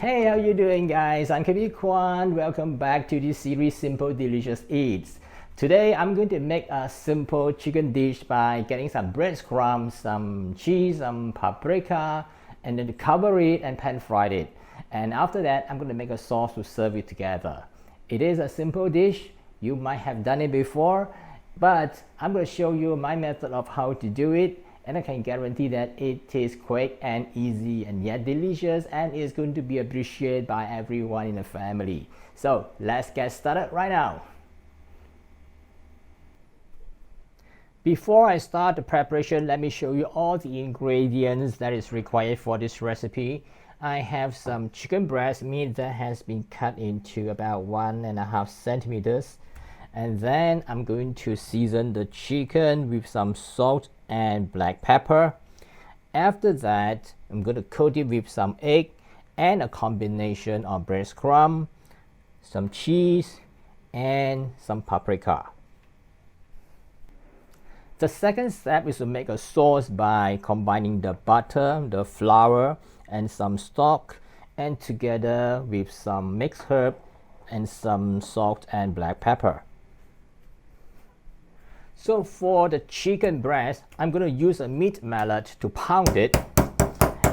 Hey, how you doing guys? I'm Kevin Kwan. Welcome back to this series Simple Delicious Eats. Today I'm going to make a simple chicken dish by getting some breadcrumbs, some cheese, some paprika, and then cover it and pan fry it. And after that, I'm going to make a sauce to serve it together. It is a simple dish. You might have done it before, but I'm going to show you my method of how to do it. And I can guarantee that it tastes quick and easy and yet delicious, and is going to be appreciated by everyone in the family. So let's get started right now. Before I start the preparation, let me show you all the ingredients that is required for this recipe. I have some chicken breast meat that has been cut into about 1.5 centimeters. And then I'm going to season the chicken with some salt and black pepper. After that, I'm going to coat it with some egg and a combination of breadcrumb, some cheese, and some paprika. The second step is to make a sauce by combining the butter, the flour, and some stock, and together with some mixed herb and some salt and black pepper. So for the chicken breast, I'm going to use a meat mallet to pound it.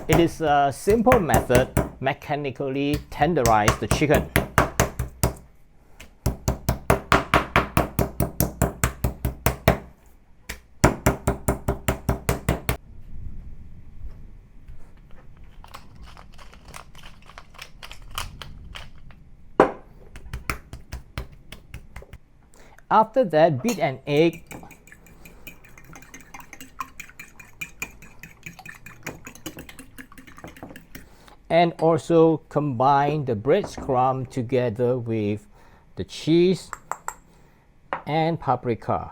It is a simple method, mechanically tenderize the chicken. After that, beat an egg and also combine the breadcrumb together with the cheese and paprika.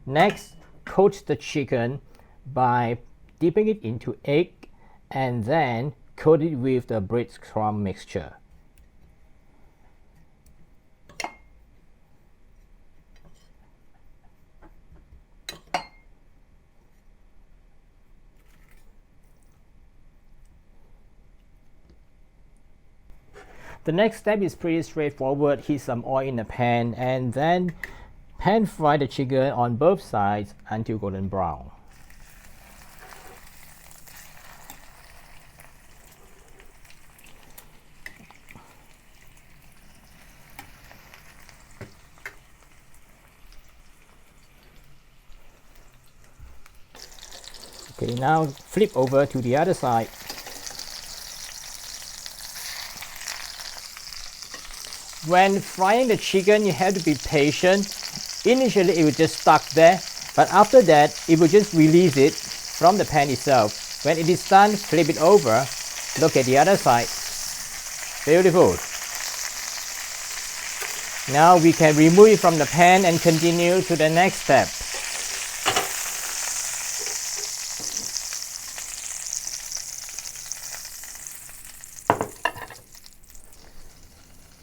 Next, coat the chicken by dipping it into egg and then coat it with the breadcrumb mixture. The next step is pretty straightforward. Heat some oil in the pan and then pan fry the chicken on both sides until golden brown. Okay, now flip over to the other side. When frying the chicken, you have to be patient. Initially, it will just stuck there, but after that, it will just release it from the pan itself. When it is done, flip it over. Look at the other side. Beautiful. Now we can remove it from the pan and continue to the next step.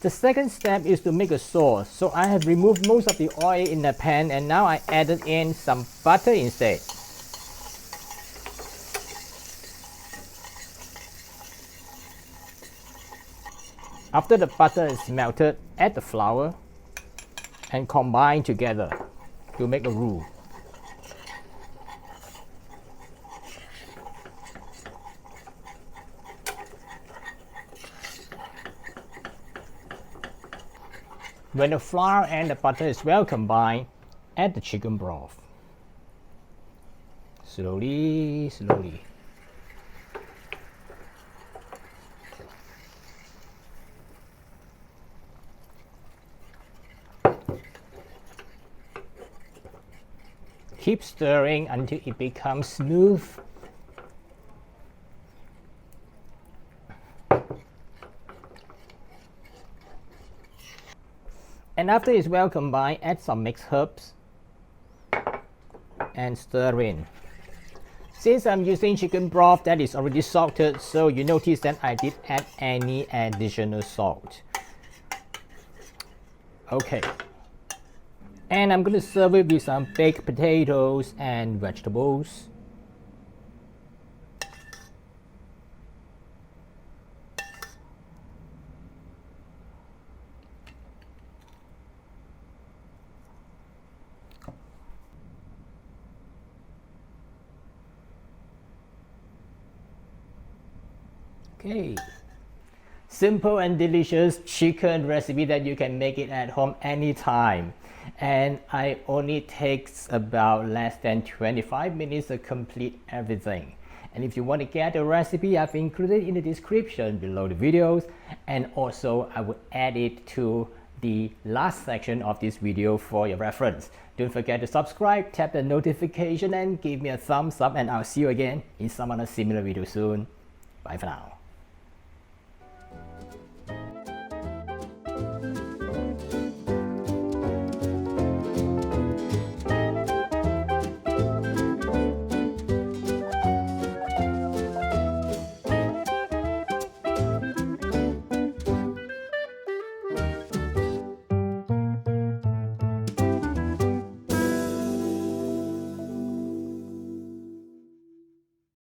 The second step is to make a sauce. So I have removed most of the oil in the pan and now I added in some butter instead. After the butter is melted, add the flour and combine together to make a roux. When the flour and the butter is well combined, add the chicken broth. Slowly, slowly. Keep stirring until it becomes smooth. And after it's well combined, add some mixed herbs and stir in. Since I'm using chicken broth that is already salted, so you notice that I didn't add any additional salt. Okay. And I'm going to serve it with some baked potatoes and vegetables. Okay. Simple and delicious chicken recipe that you can make it at home anytime. And I only takes about less than 25 minutes to complete everything. And if you want to get the recipe, I've included in the description below the videos, and also I will add it to the last section of this video for your reference. Don't forget to subscribe, tap the notification, and give me a thumbs up, and I'll see you again in some other similar video soon. Bye for now.